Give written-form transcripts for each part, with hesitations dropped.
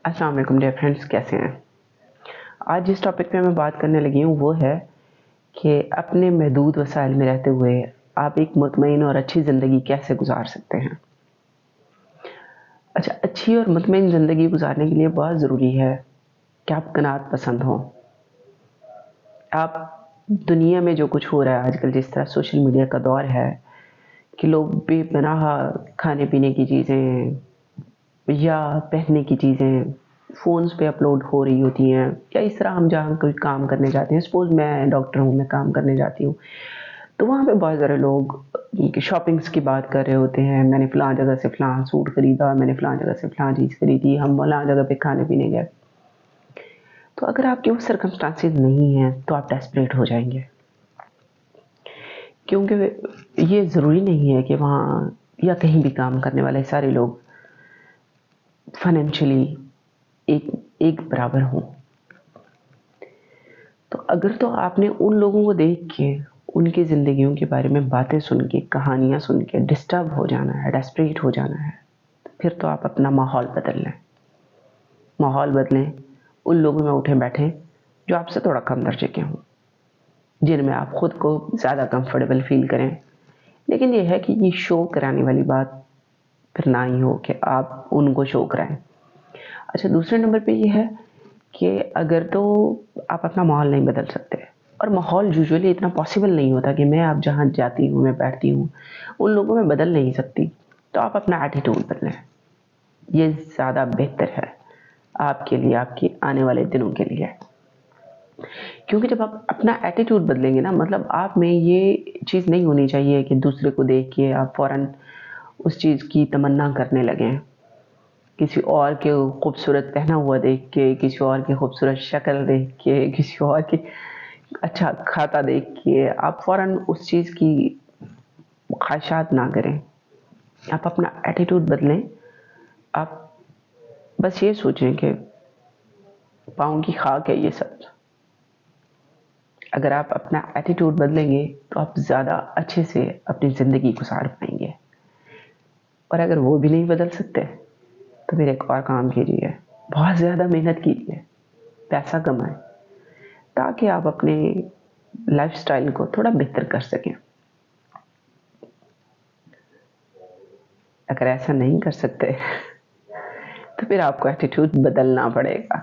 अस्सलाम वालेकुम dear friends, कैसे हैं? आज जिस टॉपिक पे मैं बात करने लगी हूँ वो है कि अपने महदूद वसाइल में रहते हुए आप एक मुतमईन और अच्छी ज़िंदगी कैसे गुजार सकते हैं। अच्छा, अच्छी और मुतमईन ज़िंदगी गुजारने के लिए बहुत ज़रूरी है कि आप कनात पसंद हों। आप दुनिया में जो कुछ हो रहा है आजकल, जिस तरह सोशल मीडिया का दौर है कि लोग बेपनाह खाने पीने की चीज़ें या पहनने की चीज़ें फ़ोन्स पे अपलोड हो रही होती हैं, या इस तरह हम जहाँ कोई काम करने जाते हैं, सपोज़ मैं डॉक्टर हूँ, मैं काम करने जाती हूँ, तो वहाँ पे बहुत सारे लोग शॉपिंग्स की बात कर रहे होते हैं। मैंने फ़लाँ जगह से फ़लाँ सूट खरीदा, मैंने फ़लाँ जगह से फ़लाँ चीज़ खरीदी, हम फ़लाँ जगह पे खाने पीने गए। तो अगर आपके वो सर्कमस्टांसेस नहीं हैं तो आप डेस्परेट हो जाएंगे, क्योंकि ये ज़रूरी नहीं है कि वहाँ या कहीं भी काम करने वाले सारे लोग फाइनेंशियली एक एक बराबर हों। तो अगर तो आपने उन लोगों को देख के, उनकी ज़िंदगियों के बारे में बातें सुन के, कहानियाँ सुन के डिस्टर्ब हो जाना है, डेस्परेट हो जाना है, तो फिर तो आप अपना माहौल बदल लें। माहौल बदलें, उन लोगों में उठें बैठें जो आपसे थोड़ा कम दर्जे के हों, जिनमें आप ख़ुद को ज़्यादा कंफर्टेबल फील करें। लेकिन ये है कि ये शो कराने वाली बात फिर ना ही हो कि आप उनको शो कराएं। अच्छा, दूसरे नंबर पे ये है कि अगर तो आप अपना माहौल नहीं बदल सकते, और माहौल यूजुअली इतना पॉसिबल नहीं होता कि मैं आप जहाँ जाती हूँ, मैं बैठती हूँ, उन लोगों में बदल नहीं सकती, तो आप अपना एटीट्यूड बदलें। ये ज़्यादा बेहतर है आपके लिए, आपके आने वाले दिनों के लिए। क्योंकि जब आप अपना एटीट्यूड बदलेंगे ना, मतलब आप में ये चीज़ नहीं होनी चाहिए कि दूसरे को देख के आप फ़ौरन उस चीज़ की तमन्ना करने लगें। किसी और के खूबसूरत पहना हुआ देख के, किसी और की खूबसूरत शक्ल देख के, किसी और की अच्छा खाता देख के आप फ़ौरन उस चीज़ की ख्वाहिशात ना करें। आप अपना एटीट्यूड बदलें। आप बस ये सोचें कि पाँव की खाक है ये सब। अगर आप अपना एटीट्यूड बदलेंगे तो आप ज़्यादा अच्छे से अपनी ज़िंदगी गुजार पाएंगे। और अगर वो भी नहीं बदल सकते तो फिर एक और काम कीजिए, बहुत ज़्यादा मेहनत कीजिए, पैसा कमाएं, ताकि आप अपने लाइफस्टाइल को थोड़ा बेहतर कर सकें। अगर ऐसा नहीं कर सकते तो फिर आपको एटीट्यूड बदलना पड़ेगा,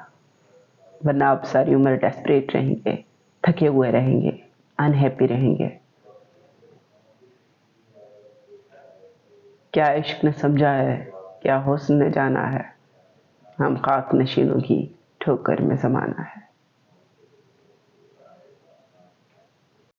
वरना आप सारी उम्र डेस्परेट रहेंगे, थके हुए रहेंगे, अनहैप्पी रहेंगे। क्या इश्क ने समझा है, क्या हुस्न ने जाना है, हम खाक नशीनों की ठोकर में ज़माना है।